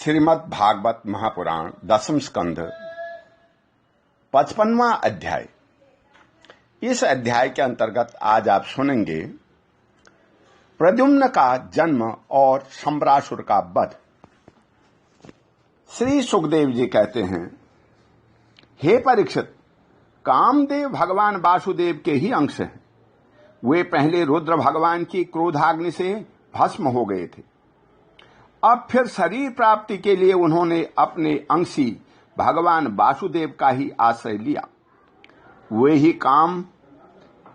श्रीमद् भागवत महापुराण 10वें स्कंध 55वां अध्याय। इस अध्याय के अंतर्गत आज आप सुनेंगे प्रद्युम्न का जन्म और सम्रासुर का वध। श्री सुखदेव जी कहते हैं, हे परीक्षित, कामदेव भगवान वासुदेव के ही अंश हैं। वे पहले रुद्र भगवान की क्रोधाग्नि से भस्म हो गए थे। अब फिर शरीर प्राप्ति के लिए उन्होंने अपने अंशी भगवान वासुदेव का ही आश्रय लिया। वे ही काम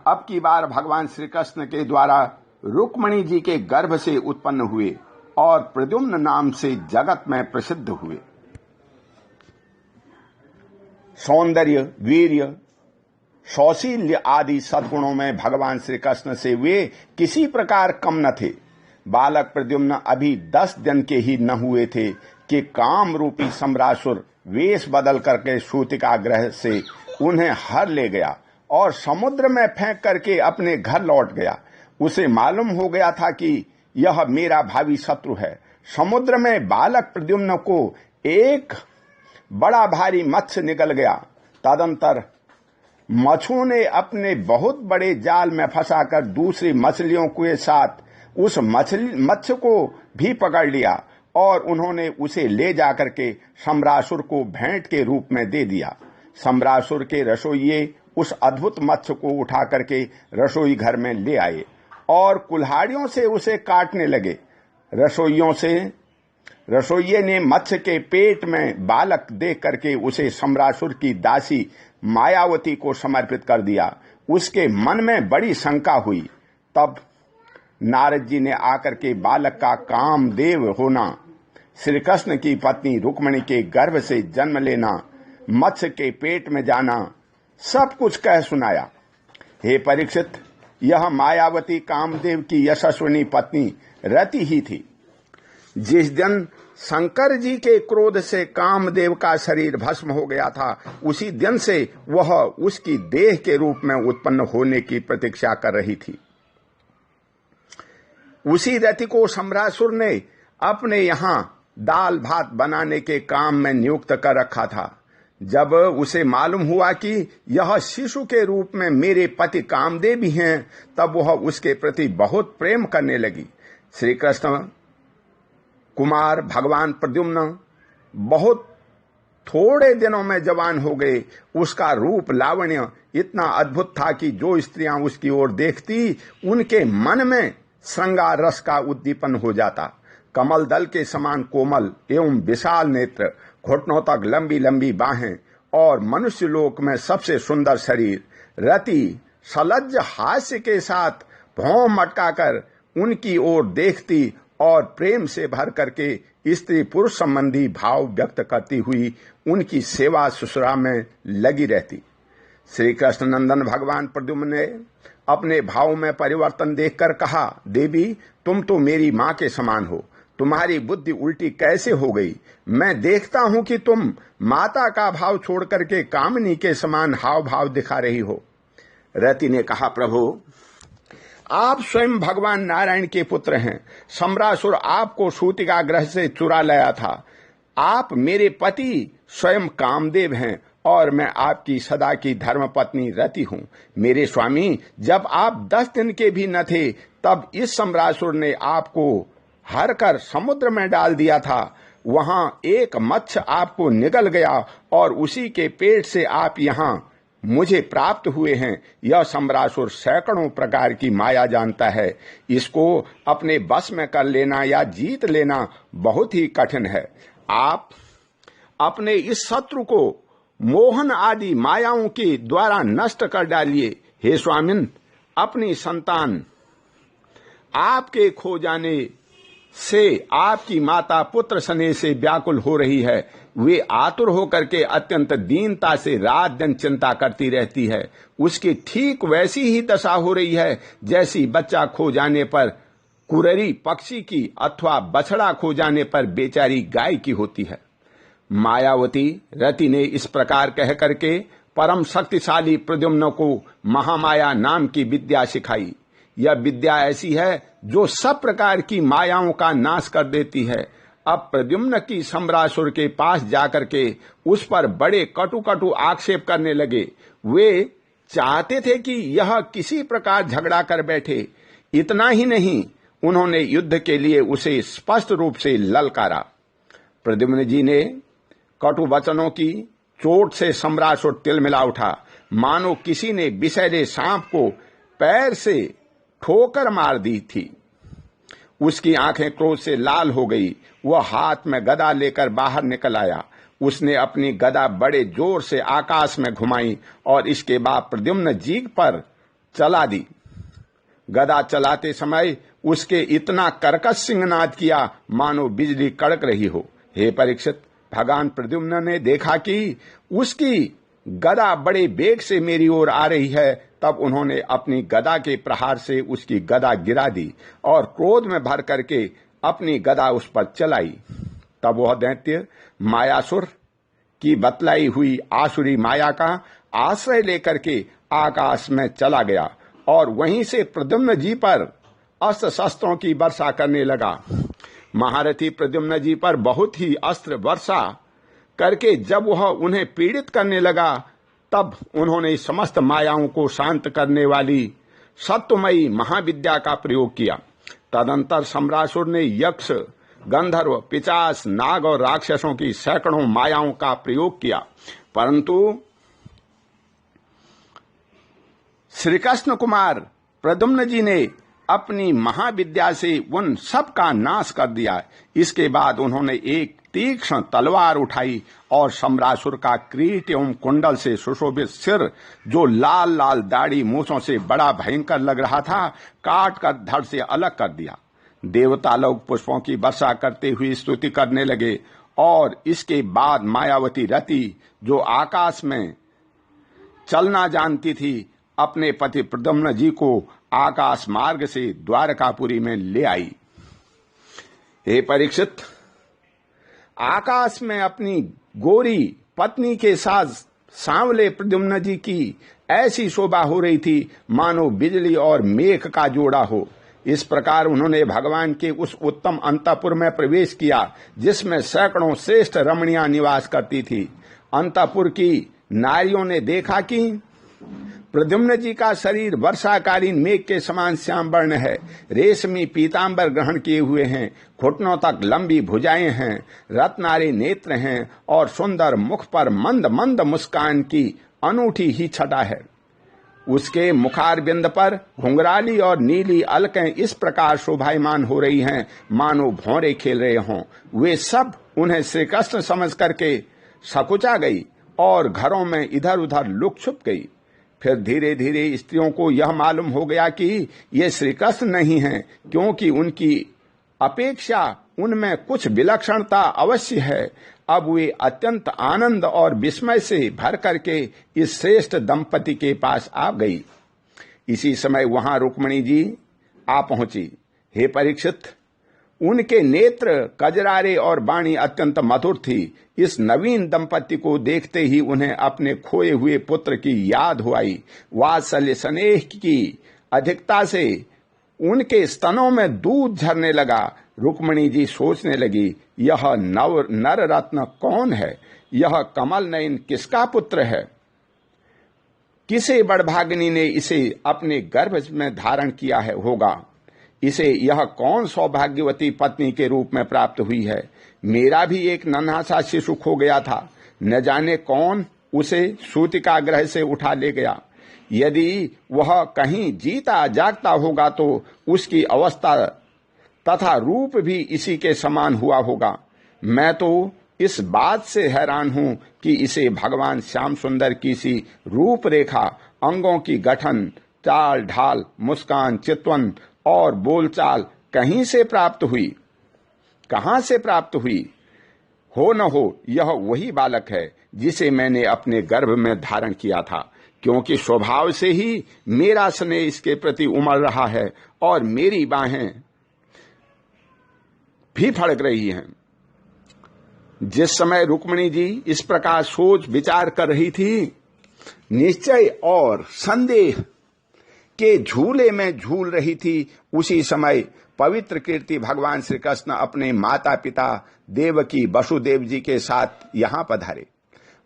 अब की बार भगवान श्री कृष्ण के द्वारा रुक्मिणी जी के गर्भ से उत्पन्न हुए और प्रद्युम्न नाम से जगत में प्रसिद्ध हुए। सौंदर्य, वीर्य, सौशील्य आदि सद्गुणों में भगवान श्री कृष्ण से वे किसी प्रकार कम न थे। बालक प्रद्युम्न अभी 10 दिन के ही न हुए थे कि काम रूपी सम्रासुर वेश बदल करके सूतिका ग्रह से उन्हें हर ले गया और समुद्र में फेंक करके अपने घर लौट गया। उसे मालूम हो गया था कि यह मेरा भावी शत्रु है। समुद्र में बालक प्रद्युम्न को एक बड़ा भारी मत्स्य निगल गया। तदंतर मछुओं ने अपने बहुत बड़े जाल में फंसाकर दूसरी मछलियों के साथ उस मत्स्य को भी पकड़ लिया और उन्होंने उसे ले जाकर के सम्रासुर को भेंट के रूप में दे दिया। सम्रासुर के रसोइये उस अद्भुत मत्स्य को उठा करके रसोई घर में ले आए और कुल्हाड़ियों से उसे काटने लगे। रसोइये ने मत्स्य के पेट में बालक देख करके उसे सम्रासुर की दासी मायावती को समर्पित कर दिया। उसके मन में बड़ी शंका हुई। तब नारद जी ने आकर के बालक का कामदेव होना, श्री कृष्ण की पत्नी रुक्मिणी के गर्भ से जन्म लेना, मत्स्य के पेट में जाना, सब कुछ कह सुनाया। हे परीक्षित, यह मायावती कामदेव की यशस्विनी पत्नी रति ही थी। जिस दिन शंकर जी के क्रोध से कामदेव का शरीर भस्म हो गया था, उसी दिन से वह उसकी देह के रूप में उत्पन्न होने की प्रतीक्षा कर रही थी। उसी रति को सम्रासुर ने अपने यहाँ दाल भात बनाने के काम में नियुक्त कर रखा था। जब उसे मालूम हुआ कि यह शिशु के रूप में मेरे पति कामदेव ही हैं, तब वह उसके प्रति बहुत प्रेम करने लगी। श्री कृष्ण कुमार भगवान प्रद्युम्न बहुत थोड़े दिनों में जवान हो गए। उसका रूप लावण्य इतना अद्भुत था कि जो स्त्रियां उसकी ओर देखती, उनके मन में श्रृंगार रस का उद्दीपन हो जाता। कमल दल के समान कोमल एवं विशाल नेत्र, घुटनों तक लंबी लंबी बाहें और मनुष्य लोक में सबसे सुंदर शरीर। रति सलज्ज हास्य के साथ भौं मटकाकर उनकी ओर देखती और प्रेम से भर करके स्त्री पुरुष संबंधी भाव व्यक्त करती हुई उनकी सेवा ससुरा में लगी रहती। श्री कृष्ण नंदन भगवान प्रद्युम्न ने अपने भाव में परिवर्तन देखकर कहा, देवी, तुम तो मेरी माँ के समान हो। तुम्हारी बुद्धि उल्टी कैसे हो गई? मैं देखता हूँ कि तुम माता का भाव छोड़ करके कामिनी के समान हाव भाव दिखा रही हो। रति ने कहा, प्रभु, आप स्वयं भगवान नारायण के पुत्र हैं। सम्रासुर आपको सूतिका ग्रह से चुरा लाया था। आप मेरे पति स्वयं कामदेव हैं और मैं आपकी सदा की धर्मपत्नी रति हूँ। मेरे स्वामी, जब आप 10 दिन के भी न थे, तब इस सम्रासुर ने आपको हर कर समुद्र में डाल दिया था। वहां एक मत्स्य आपको निगल गया और उसी के पेट से आप यहाँ मुझे प्राप्त हुए हैं। यह सम्रासुर सैकड़ों प्रकार की माया जानता है। इसको अपने बस में कर लेना या जीत लेना बहुत ही कठिन है। आप अपने इस शत्रु को मोहन आदि मायाओं के द्वारा नष्ट कर डालिए। हे स्वामिन, अपनी संतान आपके खो जाने से आपकी माता पुत्र स्नेह से व्याकुल हो रही है। वे आतुर होकर के अत्यंत दीनता से रात दिन चिंता करती रहती है। उसकी ठीक वैसी ही दशा हो रही है जैसी बच्चा खो जाने पर कुररी पक्षी की अथवा बछड़ा खो जाने पर बेचारी गाय की होती है। मायावती रति ने इस प्रकार कह करके परम शक्तिशाली प्रद्युम्न को महामाया नाम की विद्या सिखाई। यह विद्या ऐसी है जो सब प्रकार की मायाओं का नाश कर देती है। अब प्रद्युम्न की सम्रासुर के पास जाकर के उस पर बड़े कटु कटु आक्षेप करने लगे। वे चाहते थे कि यह किसी प्रकार झगड़ा कर बैठे। इतना ही नहीं, उन्होंने युद्ध के लिए उसे स्पष्ट रूप से ललकारा। प्रद्युम्न जी ने कटु वचनों की चोट से सम्रासुर तिलमिला उठा, मानो किसी ने विषैले सांप को पैर से ठोकर मार दी थी। उसकी आंखें क्रोध से लाल हो गई। वह हाथ में गदा लेकर बाहर निकल आया। उसने अपनी गदा बड़े जोर से आकाश में घुमाई और इसके बाद प्रद्युम्न जी पर चला दी। गदा चलाते समय उसके इतना कर्कश सिंहनाद किया मानो बिजली कड़क रही हो। हे परीक्षित, भगवान प्रद्युम्न ने देखा कि उसकी गदा बड़े वेग से मेरी ओर आ रही है, तब उन्होंने अपनी गदा के प्रहार से उसकी गदा गिरा दी और क्रोध में भर करके अपनी गदा उस पर चलाई। तब वह दैत्य मायासुर की बतलाई हुई आसुरी माया का आश्रय लेकर के आकाश में चला गया और वहीं से प्रद्युम्न जी पर अस्त्र शस्त्रों की वर्षा करने लगा। महारथी प्रद्युम्न जी पर बहुत ही अस्त्र वर्षा करके जब वह उन्हें पीड़ित करने लगा, तब उन्होंने समस्त मायाओं को शांत करने वाली सत्वमयी महाविद्या का प्रयोग किया। तदंतर सम्रासुर ने यक्ष, गंधर्व, पिशाच, नाग और राक्षसों की सैकड़ों मायाओं का प्रयोग किया, परंतु श्री कृष्ण कुमार प्रद्युम्न जी ने अपनी महाविद्या से उन सब का नाश कर दिया। इसके बाद उन्होंने एक तीक्ष्ण तलवार उठाई और सम्रासुर का किरीट एवं कुंडल से सुशोभित सिर, जो लाल लाल दाढ़ी मूछों से बड़ा भयंकर लग रहा था, काट कर धड़ से अलग कर दिया। देवता लोग पुष्पों की वर्षा करते हुए स्तुति करने लगे और इसके बाद मायावती रति, जो आकाश में चलना जानती थी, अपने पति प्रद्युम्न जी को आकाश मार्ग से द्वारकापुरी में ले आई। हे परीक्षित, आकाश में अपनी गोरी पत्नी के साथ सांवले प्रद्युम्न जी की ऐसी शोभा हो रही थी मानो बिजली और मेघ का जोड़ा हो। इस प्रकार उन्होंने भगवान के उस उत्तम अंतपुर में प्रवेश किया जिसमें सैकड़ों श्रेष्ठ रमणियां निवास करती थी। अंतपुर की नारियों ने देखा कि प्रद्युम्न जी का शरीर वर्षाकालीन मेघ के समान श्याम वर्ण है, रेशमी पीतांबर ग्रहण किए हुए हैं, घुटनों तक लंबी भुजाएं हैं, रत्नारे नेत्र हैं और सुंदर मुख पर मंद मंद मुस्कान की अनूठी ही छटा है। उसके मुखारबिंद पर घुंघराली और नीली अलकें इस प्रकार शोभायमान हो रही हैं मानो भौरे खेल रहे हों। वे सब उन्हें श्री कृष्ण समझ करके सकुचा गई और घरों में इधर उधर लुक छुप गई। फिर धीरे धीरे स्त्रियों को यह मालूम हो गया कि ये श्री कृष्ण नहीं हैं, क्योंकि उनकी अपेक्षा उनमें कुछ विलक्षणता अवश्य है। अब वे अत्यंत आनंद और विस्मय से भर करके इस श्रेष्ठ दंपति के पास आ गई। इसी समय वहां रुक्मिणी जी आ पहुंची। हे परीक्षित, उनके नेत्र कजरारे और वाणी अत्यंत मधुर थी। इस नवीन दंपति को देखते ही उन्हें अपने खोए हुए पुत्र की याद हो आई। वात्सल्य स्नेह की अधिकता से उनके स्तनों में दूध झरने लगा। रुक्मिणी जी सोचने लगी, यह नर रत्न कौन है? यह कमल नयन किसका पुत्र है? किसे बड़भागिनी ने इसे अपने गर्भ में धारण किया है होगा? इसे यह कौन सौभाग्यवती पत्नी के रूप में प्राप्त हुई है? मेरा भी एक नन्हा सा शिशु खो गया था, न जाने कौन उसे सूतिका गृह से उठा ले गया। यदि वह कहीं जीता जागता होगा तो उसकी अवस्था तथा रूप भी इसी के समान हुआ होगा। मैं तो इस बात से हैरान हूं कि इसे भगवान श्याम सुंदर की सी रूपरेखा, अंगों की गठन, चाल ढाल, मुस्कान, चितवन और बोलचाल कहीं से प्राप्त हुई? कहां से प्राप्त हुई? हो न हो यह वही बालक है जिसे मैंने अपने गर्भ में धारण किया था, क्योंकि स्वभाव से ही मेरा स्नेह इसके प्रति उमड़ रहा है और मेरी बाहें भी फड़क रही हैं। जिस समय रुक्मिणी जी इस प्रकार सोच विचार कर रही थी, निश्चय और संदेह के झूले में झूल रही थी, उसी समय पवित्र कीर्ति भगवान श्री कृष्ण अपने माता पिता देवकी वसुदेव जी के साथ यहाँ पधारे।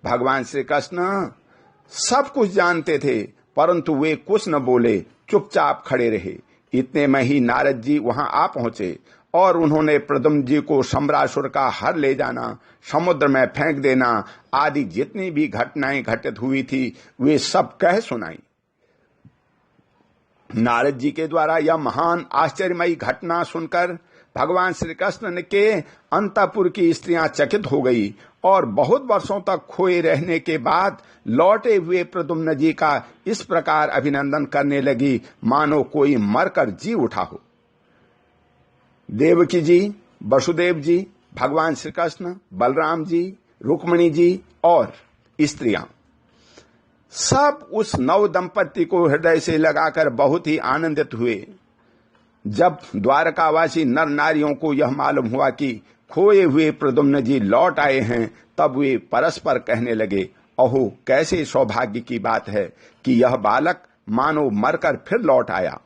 भगवान श्री कृष्ण सब कुछ जानते थे, परंतु वे कुछ न बोले, चुपचाप खड़े रहे। इतने में ही नारद जी वहां आ पहुंचे और उन्होंने प्रद्युम्न जी को सम्रासुर का हर ले जाना, समुद्र में फेंक देना आदि जितनी भी घटनाएं घटित हुई थी वे सब कह सुनाई। नारद जी के द्वारा यह महान आश्चर्यमयी घटना सुनकर भगवान श्री कृष्ण के अंतपुर की स्त्रियां चकित हो गई और बहुत वर्षों तक खोए रहने के बाद लौटे हुए प्रद्युम्न जी का इस प्रकार अभिनंदन करने लगी मानो कोई मरकर जी उठा हो। देवकी जी, वसुदेव जी, भगवान श्री कृष्ण, बलराम जी, रुक्मिणी जी और स्त्रियां सब उस नव दंपति को हृदय से लगाकर बहुत ही आनंदित हुए। जब द्वारकावासी नर नारियों को यह मालूम हुआ कि खोए हुए प्रद्युम्न जी लौट आए हैं, तब वे परस्पर कहने लगे, अहो कैसे सौभाग्य की बात है कि यह बालक मानो मरकर फिर लौट आया।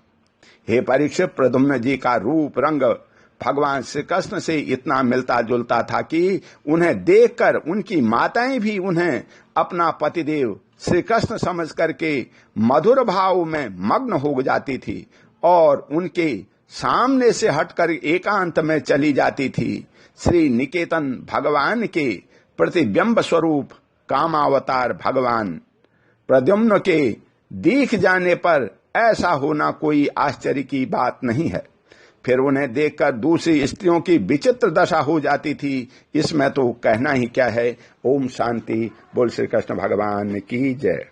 हे परीक्षित, प्रद्युम्न जी का रूप रंग भगवान श्री कृष्ण से इतना मिलता जुलता था कि उन्हें देखकर उनकी माताएं भी उन्हें अपना पतिदेव श्री कृष्ण समझ करके मधुर भाव में मग्न हो जाती थी और उनके सामने से हटकर एकांत में चली जाती थी। श्री निकेतन भगवान के प्रतिबिंब स्वरूप कामावतार भगवान प्रद्युम्न के दिख जाने पर ऐसा होना कोई आश्चर्य की बात नहीं है। फिर उन्हें देखकर दूसरी स्त्रियों की विचित्र दशा हो जाती थी, इसमें तो कहना ही क्या है। ओम शांति। बोल श्री कृष्ण भगवान की जय।